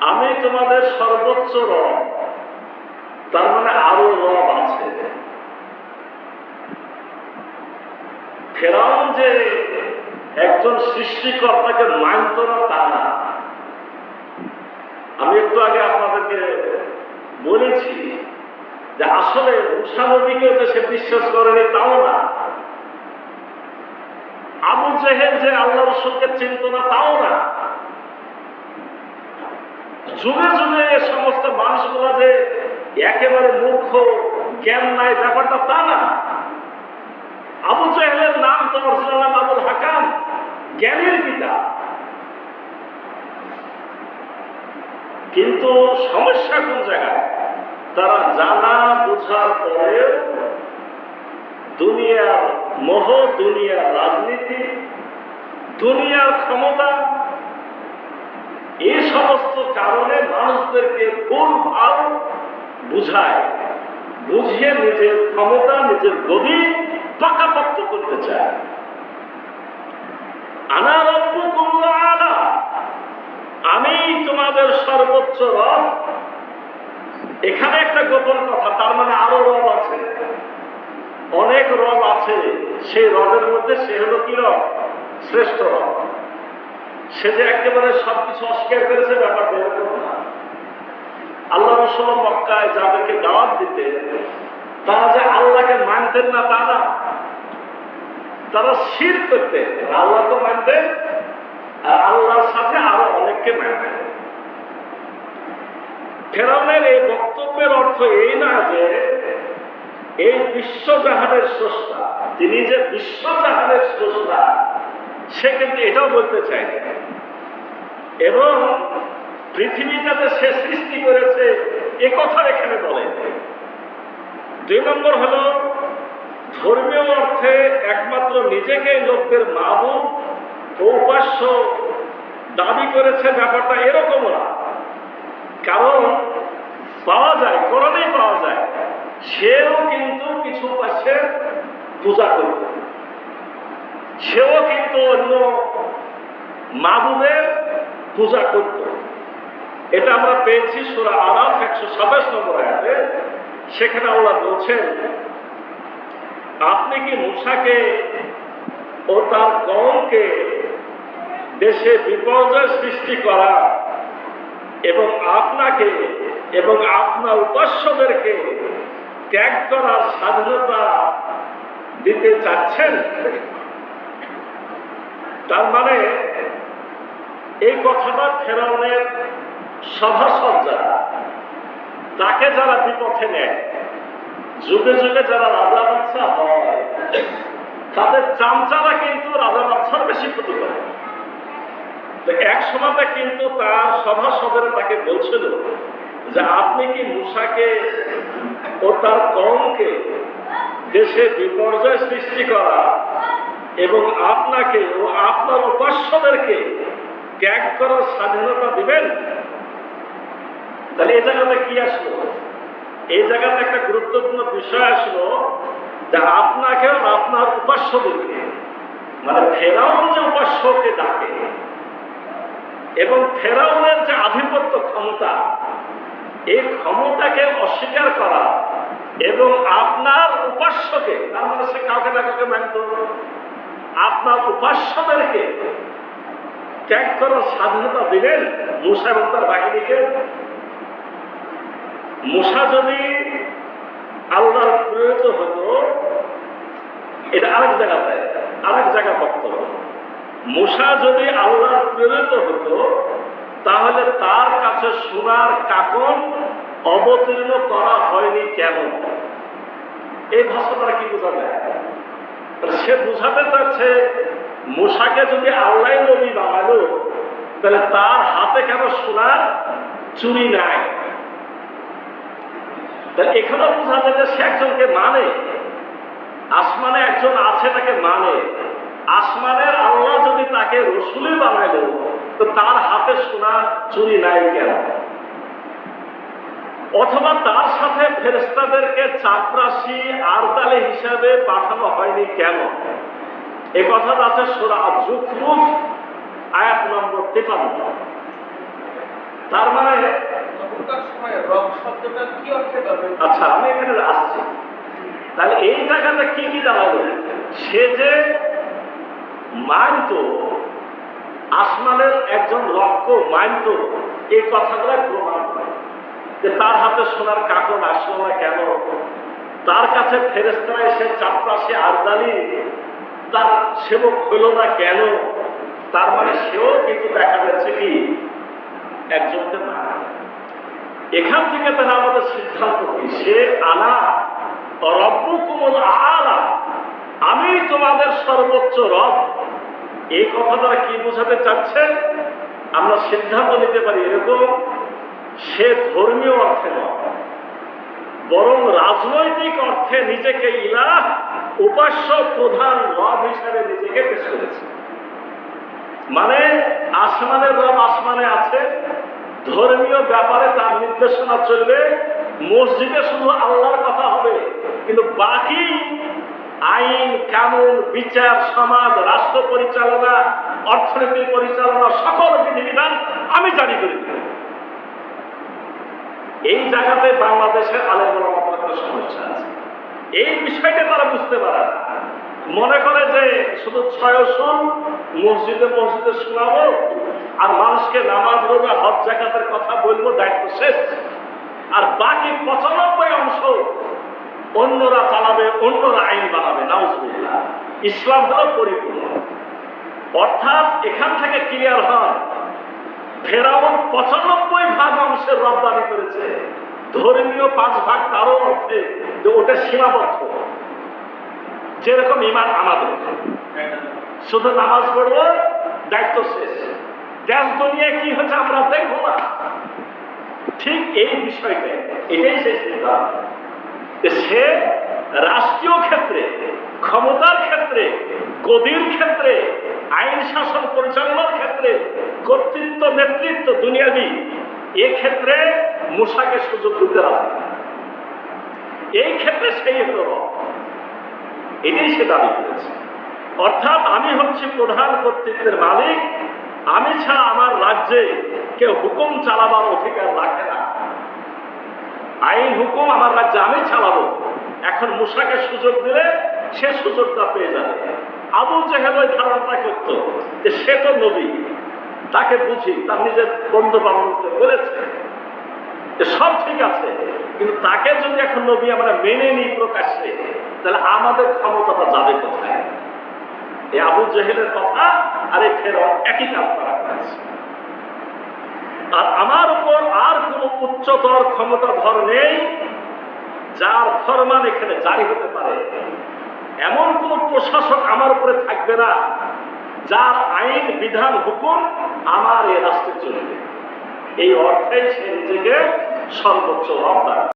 আমি তোমাদের সর্বোচ্চ রব, তার মানে আরো রব আছে। ফেরাউন যে একজন সৃষ্টিকর্তাকে মানত না তা না। আমি একটু আগে আপনাদেরকে বলেছি যে আসলে মূসা নবীকেও যে সে বিশ্বাস করেনি তাও না, আবু জেহেল যে আল্লাহ রাসূলকে চিনত না তাও না, যুগে যুগে এ সমস্ত মানুষগুলো যে একেবারে মূর্খ, জ্ঞান নাই ব্যাপারটা তা না। আবু জেহেলের নাম তো অরিজিনাল নাম আবুল হাকাম, জ্ঞানের পিতা। কিন্তু সমস্যা কোন জায়গায়? তারা জানা বোঝার পরেও দুনিয়ার মোহ, দুনিয়ার রাজনীতি, দুনিয়ার ক্ষমতা, এই সমস্ত কারণে মানুষদেরকে ভুল ভাল বুঝায়, বুঝিয়ে নিজের ক্ষমতা, নিজের গদি পাকাপোক্ত করতে চায়। আনা রাব্বুকুম আ'লা, আমি তোমাদের সর্বোচ্চ রব। এখানে একটা গোপন কথা, তার মানে আরো রব আছে, অনেক রব আছে। সেই রবের মধ্যে সে হলো কি রব? শ্রেষ্ঠ রব। সে যে একেবারে সবকিছু অস্বীকার করেছে ব্যাপারটা এরকম না। আল্লাহ রাসূল মক্কায় যাদেরকে দাওয়াত দিতে, তারা যে আল্লাহকে মানতেন না তা না, তারা শিরক করতেন। আল্লাহকে মানতেন আর আল্লাহর সাথে আরো অনেককে মানতেন। ফেরাউনের এই বক্তব্যের অর্থ এই না যে এই বিশ্বজাহানের স্রষ্টা, তিনি যে বিশ্বজাহানের স্রষ্টা সে কিন্তু এটাও বলতে চায় না, এবং পৃথিবীটাতে সে সৃষ্টি করেছে এ কথা এখানে বলেন। 2 নম্বর হলো ধর্মীয় অর্থে একমাত্র নিজেকে লোকদের মাবুদ ও উপাস্য দাবি করেছে ব্যাপারটা এরকম না। কারণ পাওয়া যায়, কোরআনেই পাওয়া যায়, সেও কিন্তু কিছু উপাস্যের পূজা করত, সেও কিন্তু অন্য মাবুদের পূজা করত। এটা আমরা পেয়েছি সূরা আরাফ 127 নম্বর আয়াতে। সেখানে আল্লাহ বলছেন, আপনি কি মূসাকে ও তার কওমকে দেশে বিপর্যয় সৃষ্টি করা এবং আপনাকে এবং আপনার উপাস্যদেরকে ত্যাগ করার স্বাধীনতা দিতে চাচ্ছেন? তার মানে এই কথাটা ফেরাউনের সভাসদ যারা, তাকে যারা বিপথে নেয়, যুগে যুগে যারা রাজা বাদশা হয়, তাদের চামচারা কিন্তু রাজা বাদশার বেশি ক্ষতি করে। তো এক সময় কিন্তু তার সভাসদেরা তাকে বলছিল যে আপনি কি মূসাকে ও তার কওমকে দেশে বিপর্যয় সৃষ্টি করা এবং আপনাকে ও আপনার উপাস্যদেরকে ত্যাগ করার স্বাধীনতা দিবেন? তাহলে এই জায়গাতে কি আসলো? এই জায়গাতে একটা গুরুত্বপূর্ণ বিষয় আসলো যে আপনাকেও আপনার উপাস্যদেরকে, মানে ফেরাউন যে উপাস্যকে ডাকে এবং ফেরাউনের যে আধিপত্য ক্ষমতা, এই ক্ষমতাকে অস্বীকার করা এবং আপনার উপাস্যকে, তার মানে সে কাউকে না কাউকে মানত, আপনার উপাস্যদেরকে ত্যাগ করার স্বাধীনতা দিলেন মূসা এবং তার বাহিনীকে। মূসা যদি আল্লাহর প্রেরিত হতো, এটা আরেক জায়গা বক্তব্য। মূসা যদি আল্লাহর প্রেরিত হতো তাহলে তার কাছে সোনার কাকন অবতীর্ণ করা হয়নি কেন? এই ভাষা দ্বারা কি বোঝা যায়? সে বুঝাতে চাচ্ছে মূসাকে যদি আল্লাহ নবী বানালো তাহলে তার হাতে কেন সোনার চুরি নাই? এখানেও বোঝা যায় যে সে একজনকে মানে, আসমানে একজন আছে তাকে মানে। আসমানের আল্লাহ যদি তাকে রসুলই বানাইল তো তার হাতে সোনার চুরি নাই কেন? অথবা তার সাথে ফেরেশতাদেরকে চাপরাশি আরদালে হিসাবে পাঠানো হয়নি কেন? এ কথাটা আছে সূরা আয-যুখরুফ আয়াত নম্বর 53। তার মানে তখনকার সময় রব শব্দটা কি অর্থে ব্যবহৃত? আচ্ছা, আমি এখানে আসছি। তাহলে এই জায়গাটা কি কি দাঁড়ালো? সে যে মানত, আসমানের একজন রবকে মানত, এই কথাগুলো প্রমাণ করে যে তার হাতে সোনার কাকন আসলো না কেন, তার কাছে ফেরেশতারা এসে চাপরাশি আরদালি তার সেবক হলো না কেন। তার মানে সেও কিন্তু দেখা যাচ্ছে কি একজনকে মানে। এখান থেকে তারা আমাদের সিদ্ধান্ত কি, সে আনা রব্বুকুমুল আলা, আমি তোমাদের সর্বোচ্চ রব। এই কথা তারা কি বোঝাতে চাচ্ছে আমরা সিদ্ধান্ত নিতে পারি এরকম, সে ধর্মীয় অর্থে নয়, বরং রাজনৈতিক অর্থে নিজেকে ইলাহ, উপাস্য প্রধান রব হিসাবে নিজেকে পেশ করেছে। মানে আসমানের রব আসমানে আছে, ধর্মীয় ব্যাপারে তার নির্দেশনা চলবে, মসজিদে শুধু আল্লাহর কথা হবে, কিন্তু বাকি আইন কানুন বিচার সমাজ রাষ্ট্র পরিচালনা অর্থনীতি পরিচালনা সকল বিধিবিধান আমি জারি করে দেব। এই জায়গাতে বাংলাদেশের আলেম ওলামাদের একটা সমস্যা আছে। এই বিষয়টা তারা বুঝতে পারে না, মনে করে যে শুধু 6 উসুল মসজিদে মসজিদে শোনাবো আর মানুষকে নামাজ রোজা হজ যাকাতের কথা বলবো, দায়িত্ব শেষ। আর বাকি 95 অংশ অন্যরা চালাবে, অন্যরা আইন বানাবে। নাউজুবিল্লাহ। ইসলাম হলো পরিপূর্ণ। অর্থাৎ এখান থেকে ক্লিয়ার হয় ফেরাউন 95% অংশের রব দাবি করেছে, ধর্মীয় 5% তারও অর্থে যে ওটা সীমাবদ্ধ। যেরকম ইমান আমাদের, শুধু নামাজ পড়বো দায়িত্ব শেষ, দেশ দুনিয়ায় কি হচ্ছে আমরা দেখবো না। ঠিক এই বিষয়টা, এটাই সেই সিদ্ধান্ত। সে রাষ্ট্রীয় ক্ষেত্রে, ক্ষমতার ক্ষেত্রে, গদির ক্ষেত্রে, আইন শাসন পরিচালনার ক্ষেত্রে, কর্তৃত্ব নেতৃত্ব দুনিয়াবি ক্ষেত্রে মূসাকে সুযোগ দিতে রাজি। এই ক্ষেত্রে সেই হল রব, এটাই সে দাবি করেছে। অর্থাৎ আমি হচ্ছি প্রধান কর্তৃত্বের মালিক, আমি ছাড়া আমার রাজ্যে কেউ হুকুম চালাবার অধিকার রাখে না, আইন হুকুম আমার রাজ্যে আমি চালাবো। এখন মূসাকে সুযোগ দিলে সে সুযোগটা পেয়ে যাবে। আবু জেহেল ওই ধারণাটা করত যে সে তো নবী, তাকে বুঝি, তার নিজের বন্ধু বান্ধবকে বলেছে যে সব ঠিক আছে, কিন্তু তাকে যদি এখন নবী আমরা মেনে নিই প্রকাশ্যে, তাহলে আমাদের ক্ষমতাটা যাবে কোথায়? এই আবু জেহেলের কথা আর এই ফেরাউন একই কাজ তারা করেছে। আর আমার উপর আর কোন উচ্চতর ক্ষমতাধর নেই যার ফরমান এখানে জারি হতে পারে। এমন কোন প্রশাসক আমার উপরে থাকবে না যার আইন বিধান হুকুম আমার এ রাষ্ট্রে চলবে। এই অর্থে সে নিজেকে সর্বোচ্চ রব দাবি